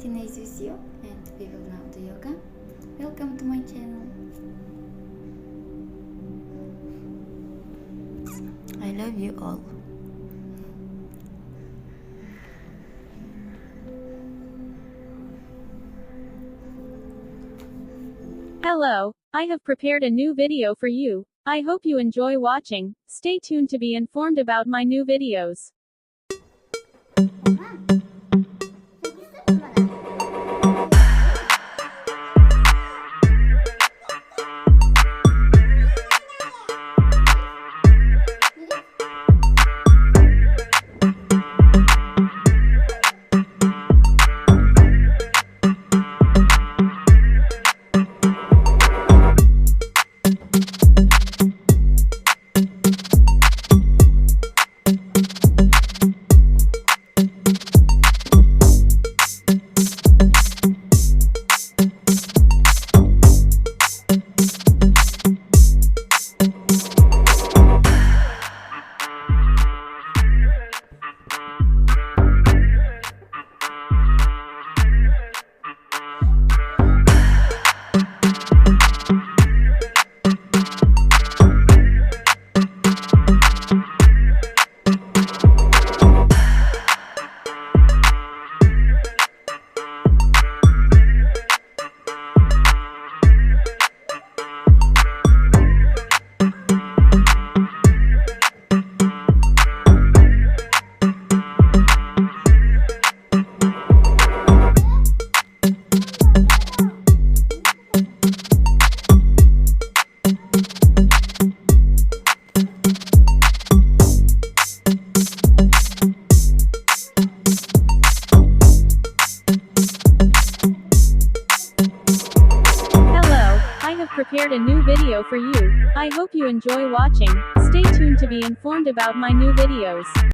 Teenage with you, and we will now do yoga. Welcome to my channel. I love you all. Hello, I have prepared a new video for you. I hope you enjoy watching. Stay tuned to be informed about my new videos. Prepared a new video for you. I hope you enjoy watching. Stay tuned to be informed about my new videos.